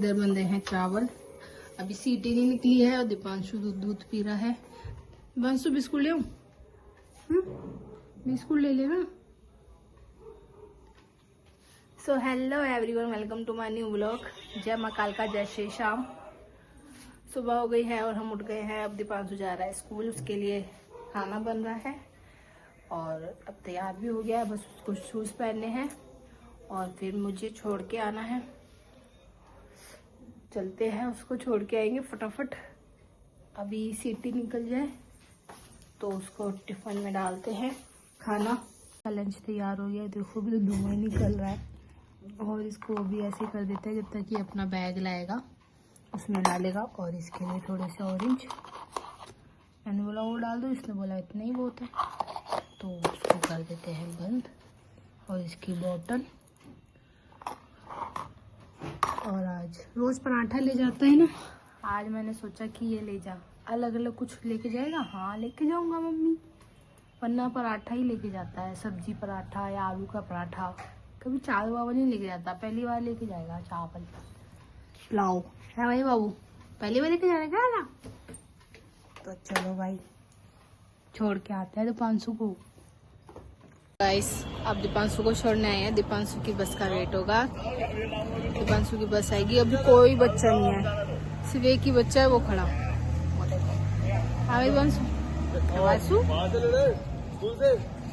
इधर बन रहे हैं चावल। अभी सीटी नहीं निकली है और दीपांशु दूध पी रहा है। दीपांशु बिस्कुट ले आऊं? बिस्कुट ले लेना। So hello everyone, welcome to my new vlog. जय माँ कालका, जय श्री श्याम। सुबह हो गई है और हम उठ गए हैं। अब दीपांशु जा रहा है स्कूल, उसके लिए खाना बन रहा है और अब तैयार भी हो गया है। बस उसको शूज़ पहनने हैं और फिर मुझे छोड़ के आना है। चलते हैं, उसको छोड़ के आएंगे फटाफट। अभी सीटी निकल जाए तो उसको टिफिन में डालते हैं खाना। लंच तैयार हो गया, देखो भी तो धुआं निकल रहा है। और इसको भी ऐसे कर देते हैं जब तक कि अपना बैग लाएगा उसमें डालेगा। और इसके लिए थोड़े से ऑरेंज, मैंने बोला वो डाल दो, इसने बोला इतना ही बहुत है, तो उसको कर देते हैं बंद। और इसकी बोतल, और आज रोज पराठा ले जाता है ना, आज मैंने सोचा कि ये ले जा। अलग अलग कुछ लेके जाएगा? हाँ लेके जाऊंगा मम्मी, वरना पराठा ही लेके जाता है। सब्जी पराठा या आलू का पराठा, कभी चावल वावल नहीं लेके जाता। पहली बार लेके जाएगा चावल पुलाव है भाई बाबू, पहली बार लेके जाएगा ना। तो चलो भाई छोड़ के आते हैं दीपांशु को। गाइस अब दीपांशु को छोड़ने आए हैं। दीपांशु की बस का वेट होगा। दीपांशु की बस आएगी। अभी कोई बच्चा नहीं है, सिर्फ एक ही बच्चा है, वो खड़ा। हाँ दीपांशु,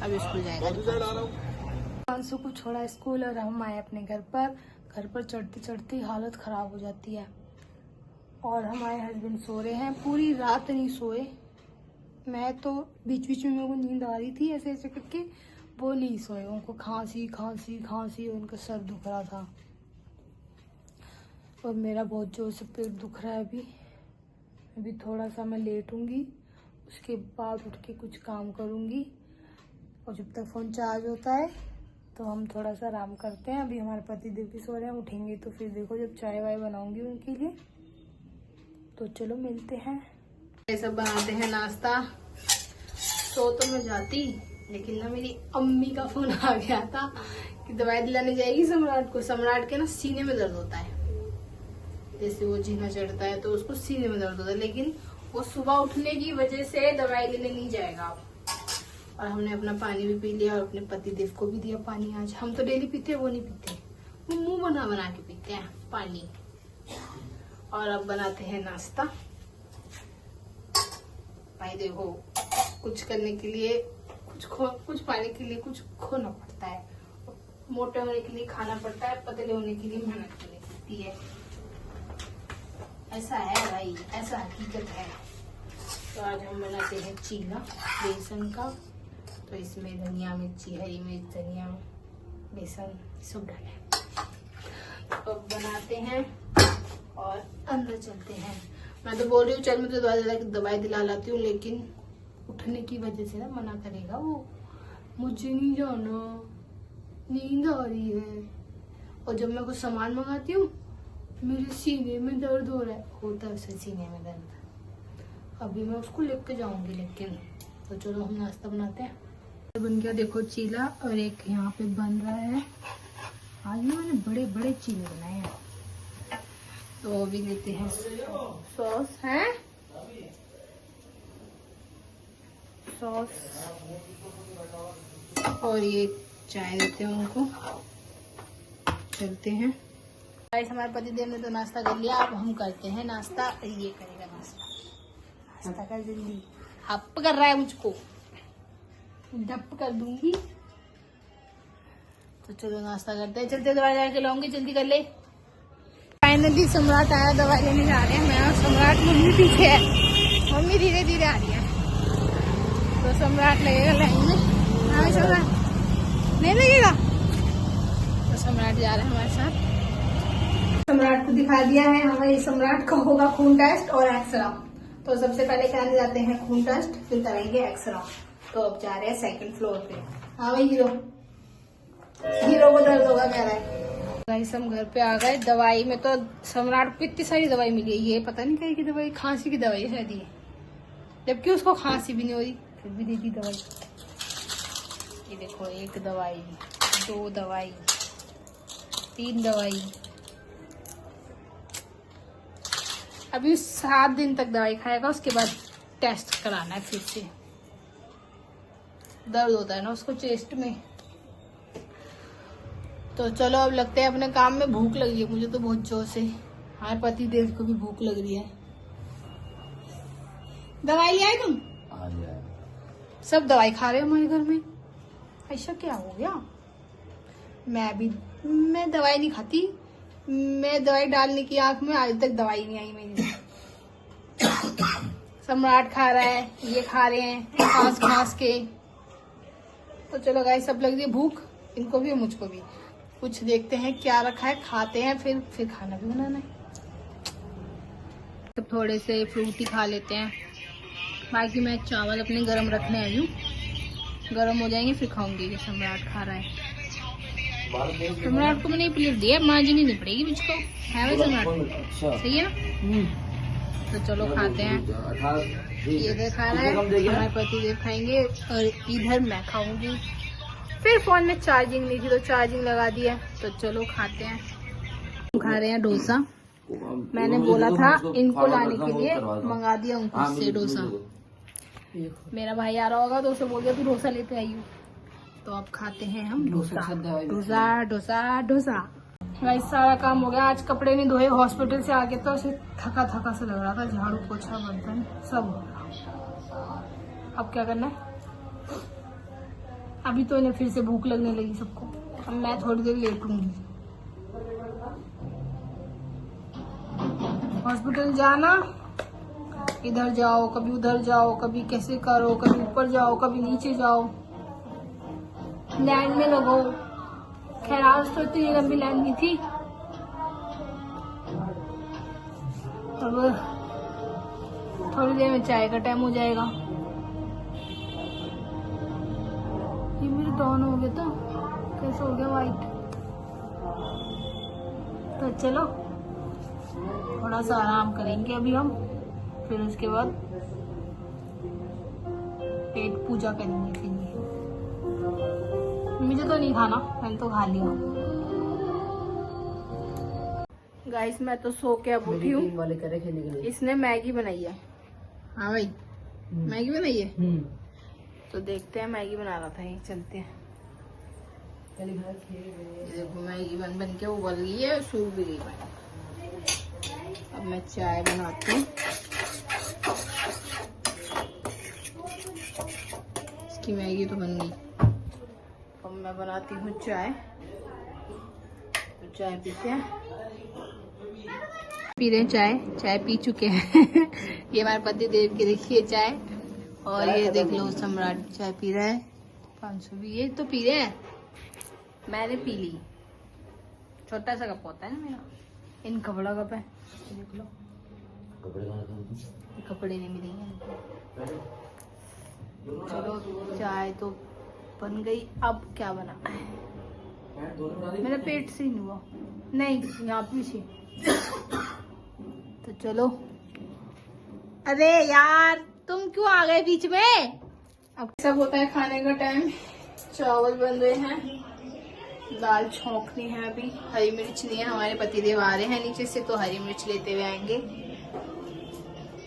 अभी स्कूल जाएगा। दीपांशु को छोड़ा स्कूल और हम आए अपने घर पर। घर पर चढ़ते चढ़ते हालत खराब हो जाती है। और हमारे हस्बैंड सो रहे हैं, पूरी रात नहीं सोए। मैं तो बीच बीच में मेरे को नींद आ रही थी ऐसे ऐसे करके, वो नहीं सोए। उनको खांसी खांसी खांसी, उनका सर दुख रहा था और मेरा बहुत जोर से पेट दुख रहा है। अभी थोड़ा सा मैं लेटूंगी, उसके बाद उठ के कुछ काम करूंगी। और जब तक फ़ोन चार्ज होता है तो हम थोड़ा सा आराम करते हैं। अभी हमारे पति देव भी सो रहे हैं, उठेंगे तो फिर देखो जब चाय वाय बनाऊंगी उनके लिए। तो चलो मिलते हैं। ये सब बनाते हैं नाश्ता। सो तो मैं जाती, लेकिन ना मेरी अम्मी का फोन आ गया था कि दवाई दिलाने जाएगी सम्राट को। सम्राट के ना सीने में दर्द होता है, जैसे वो जीना चढ़ता है तो उसको सीने में दर्द होता है। लेकिन वो सुबह उठने की वजह से दवाई लेने नहीं जाएगा। और हमने अपना पानी भी पी लिया और अपने पति देव को भी दिया पानी। आज हम तो डेली पीते हैं, वो नहीं पीते, वो मुंह बना बना के पीते हैं पानी। और अब बनाते हैं नाश्ता। भाई देखो, कुछ करने के लिए कुछ पाने के लिए कुछ खोना पड़ता है। मोटे होने के लिए खाना पड़ता है, पतले होने के लिए मेहनत करनी पड़ती है। ऐसा है भाई, ऐसा हकीकत है। तो आज हम बनाते हैं चीला बेसन का। तो इसमें धनिया मिर्ची, हरी मिर्च, धनिया, बेसन सब डाले। तो बनाते हैं और अंदर चलते हैं। मैं तो बोल रही हूँ चल मैं तो दवाई दिला लाती हूँ, लेकिन उठने की वजह से ना मना करेगा वो। मुझे नहीं जाना, नींद आ रही है। और जब मैं कुछ सामान मंगाती हूँ, मेरे सीने में दर्द हो रहा है, होता है उसे सीने में दर्द। अभी मैं उसको लेके जाऊंगी लेकिन। तो चलो हम नाश्ता बनाते हैं। बन गया देखो चीला, और एक यहाँ पे बन रहा है। आज मैंने बड़े बड़े चीले बनाए हैं। तो अभी लेते हैं सॉस, है सॉस, और ये चाय देते हैं उनको। चलते हैं। गाइस हमारे पति देव ने तो नाश्ता कर लिया, अब हम करते हैं नाश्ता। ये करेगा नाश्ता कर जल्दी। हप कर रहा है मुझको, डप कर दूंगी। तो चलो नाश्ता करते हैं। चलते दवाई लेके लाऊंगी, जल्दी कर ले। फाइनली सम्राट आया, दवाई लेने जा रहे हैं। मैं और सम्राट, मम्मी पीछे है, मम्मी धीरे धीरे आ रही है। तो सम्राट लगेगा लाइन में। हाँ सम्राट नहीं लगेगा, तो सम्राट जा रहा है हमारे साथ। सम्राट को दिखा दिया है। हमारे सम्राट का होगा खून टेस्ट और एक्सरा। तो सबसे पहले कराने जाते हैं खून टेस्ट, फिर करेंगे एक्सरा। तो अब जा रहे हैं सेकंड फ्लोर पे। हाँ भाई हीरो को दर्द होगा कह रहा है। गाइस हम घर पे आ गए। दवाई में तो सम्राट को इतनी सारी दवाई मिली है। ये पता नहीं क्या की दवाई, खांसी की दवाई शायद ये, जबकि उसको खांसी भी नहीं हो रही, फिर भी दे दी दवाई। ये देखो, एक दवाई, दो दवाई, तीन दवाई, अभी 7 दिन तक दवाई खाएगा, उसके बाद टेस्ट कराना है फिर से। दर्द होता है ना उसको चेस्ट में। तो चलो अब लगते हैं अपने काम में। भूख लगी है मुझे तो बहुत जोर से। हमारे पति देव को भी भूख लग रही है। दवाई ले आए तुम? सब दवाई खा रहे हो हमारे घर में। ऐसा क्या हो गया? मैं दवाई नहीं खाती। मैं दवाई डालने की आंख में आज तक दवाई नहीं आई मेरी। सम्राट खा रहा है, ये खा रहे हैं घास घास के। तो चलो गाइस, सब लग रही है भूख, इनको भी और मुझको भी। कुछ देखते हैं क्या रखा है, खाते हैं, फिर खाना भी बनाना है। तो थोड़े से फ्रूट ही खा लेते हैं। बाकी मैं चावल अपने गरम रखने आई हूँ, गरम हो जाएंगे फिर खाऊंगी। ये सम्राट खा रहा है। सम्राट को मैंने एक प्लेट दिया, मांजनी नहीं पड़ेगी मुझको, है वही सम्राट? सही है ना? तो चलो खाते हैं। ये इधर खा रहा है, हमारे पति देव खाएंगे और इधर मैं खाऊंगी। फिर फोन में चार्जिंग नहीं थी तो चार्जिंग लगा दिया। तो चलो खाते हैं। खा रहे हैं डोसा। मैंने बोला था इनको लाने के लिए, मंगा दिया उनको से डोसा। मेरा भाई आ रहा होगा तो उसे बोल दिया तू डोसा लेते आई हूँ। तो अब खाते हैं हम डोसा डोसा डोसा डोसा। भाई सारा काम हो गया। आज कपड़े नहीं धोए, हॉस्पिटल से आके तो उसे थका थका से लग रहा था। झाड़ू पोछा बर्तन सब हो गया। अब क्या करना है? अभी तो इन्हें फिर से भूख लगने लगी सबको। अब मैं थोड़ी देर लेटूंगी। हॉस्पिटल जाना, इधर जाओ कभी उधर जाओ, कभी कैसे करो, कभी ऊपर जाओ कभी नीचे जाओ, लाइन में लगो। खैर आज तो इतनी लंबी लाइन नहीं थी। अब थोड़ी देर में चाय का टाइम हो जाएगा। ये मेरे डाउन हो गया था, कैसे हो गया वाइट। तो चलो थोड़ा सा आराम करेंगे अभी हम, फिर उसके बाद पेट पूजा करेंगे। फिर मुझे तो नहीं खाना, मैंने तो खा लिया। गाइस मैं तो सो के अब उठी हूँ। इसने मैगी बनाई है। हाँ भाई मैगी बनाई है। तो देखते हैं, मैगी बना रहा था, यही चलते हैं। देखो मैगी बन बन के उबल गई है, सूख भी गई। अब मैं चाय बनाती हूँ। इसकी मैगी तो बन गई। अब मैं बनाती हूँ चाय। चाय पीते हैं, पी रहे हैं चाय। चाय पी चुके हैं। ये हमारे पति देव की देखिए चाय। और ये देख लो सम्राट चाय पी रहा है। 500 भी ये तो पी रहे हैं, मैंने पी ली। छोटा सा कप होता है ना मेरा, इनका बड़ा कप है। देख लो कपड़े नहीं मिलेंगे। चलो चाय तो बन गई। अब क्या बनाना है? मेरा पेट से नहीं हुआ, नहीं यहाँ पीछे। तो चलो। अरे यार तुम क्यों आ गए बीच में? अब सब होता है खाने का टाइम। चावल बन रहे हैं, दाल छौंकनी है। अभी हरी मिर्च नहीं है, हमारे पतिदेव आ रहे हैं नीचे से तो हरी मिर्च लेते हुए आएंगे।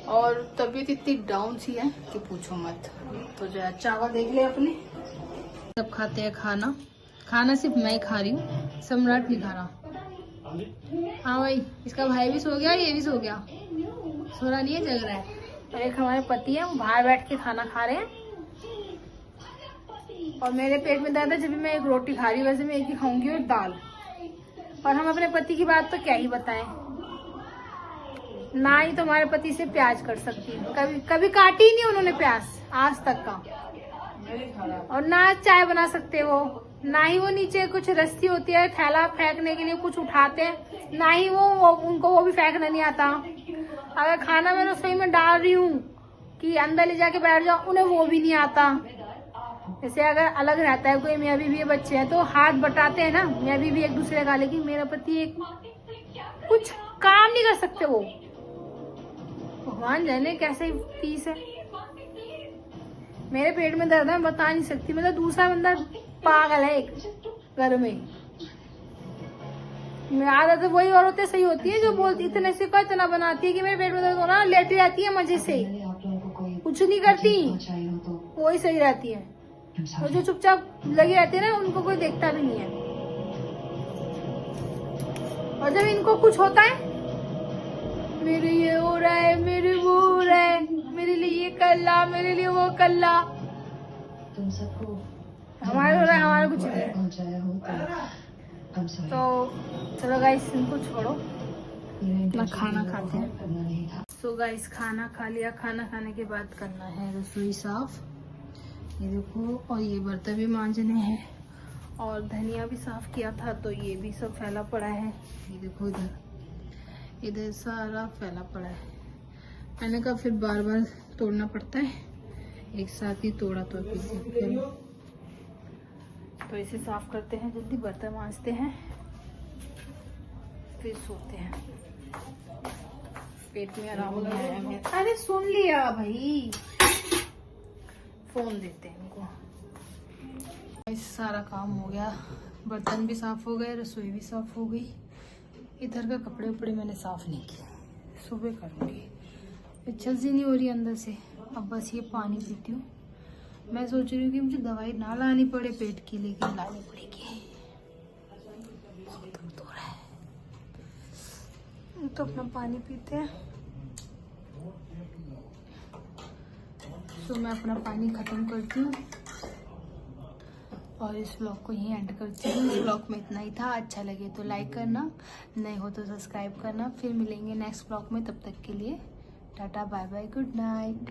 और तबीयत इतनी डाउन सी है कि पूछो मत। तो जरा चावल देख ले अपने। सब खाते हैं खाना। खाना सिर्फ मैं ही खा रही हूँ, सम्राट नहीं खा रहा। हाँ भाई इसका भाई भी सो गया, ये भी सो गया। सो रहा नहीं है, जग रहा है। और एक हमारे पति है, वो बाहर बैठ के खाना खा रहे हैं। और मेरे पेट में दर्द है, जब भी मैं एक रोटी खा रही हूँ, वैसे मैं एक ही खाऊंगी और दाल। और हम अपने पति की बात तो क्या ही बताएं, ना ही तुम्हारे पति से प्याज कर सकती हूँ। कभी कभी काटी ही नहीं उन्होंने प्याज आज तक का। और ना चाय बना सकते हो, ना ही वो नीचे कुछ रस्सी होती है थैला फेंकने के लिए कुछ उठाते हैं, ना ही उनको वो भी फेंकना नहीं आता। अगर खाना मैं रसोई में डाल रही हूँ कि अंदर ले जाके बैठ जाओ, उन्हें वो भी नहीं आता। जैसे अगर अलग रहता है कोई, मियाँ बीवी बच्चे हैं तो हाथ बटाते हैं ना, मियाँ बीवी एक दूसरे का। लेकिन मेरा पति एक कुछ काम नहीं कर सकते वो। भगवान जाने कैसे पीस है। मेरे पेट में दर्द है, मैं बता नहीं सकती। मतलब दूसरा बंदा पागल है एक घर में। मेरी आदत वही औरतें सही होती है जो बोलती इतने से का इतना बनाती है कि मेरे पेट में दर्द हो रहा, लेटी रहती है मजे से, कुछ नहीं करती, वही सही रहती है। और जो चुपचाप लगी रहती है ना, उनको कोई देखता भी नहीं है। और जब इनको कुछ होता है, मेरे ये हो रहा है, मेरे वो हो रहा है, मेरे लिए ये कर ला, मेरे लिए वो कर ला, हमारे हो रहा है, हमारे कुछ नहीं है। तो चलो गाइस, इनको छोड़ो, ना खाना खाते हैं। सो गाइस, खाना खा लिया। खाना खाने के बाद करना है रसोई साफ। ये देखो, और ये बर्तन भी मांजने हैं, और धनिया भी साफ किया था, तो ये भी सब फैला पड़ा है। ये देखो, इधर सारा फैला पड़ा है। मैंने कहा फिर बार बार तोड़ना पड़ता है, एक साथ ही तोड़ा तो किसी। तो इसे साफ करते हैं, जल्दी बर्तन मांजते हैं, फिर सोते हैं। पेट में आराम नहीं आया मेरे। अरे सुन लिया भाई, फोन देते हैं इनको। सारा काम हो गया, बर्तन भी साफ हो गए, रसोई भी साफ हो गई। इधर का कपड़े उपड़े मैंने साफ नहीं किए, सुबह करूँगी। इच्छा सी नहीं हो रही अंदर से, अब बस ये पानी पीती हूँ। मैं सोच रही हूँ कि मुझे दवाई ना लानी पड़े पेट की, लेकिन लानी पड़ेगी, बहुत दर्द हो रहा है। तो अपना पानी पीते हैं। तो मैं अपना पानी ख़त्म करती हूँ और इस व्लॉग को यहीं एंड करती हूँ। इस व्लॉग में इतना ही था। अच्छा लगे तो लाइक करना, नहीं हो तो सब्सक्राइब करना। फिर मिलेंगे नेक्स्ट व्लॉग में, तब तक के लिए tata bye bye, good night.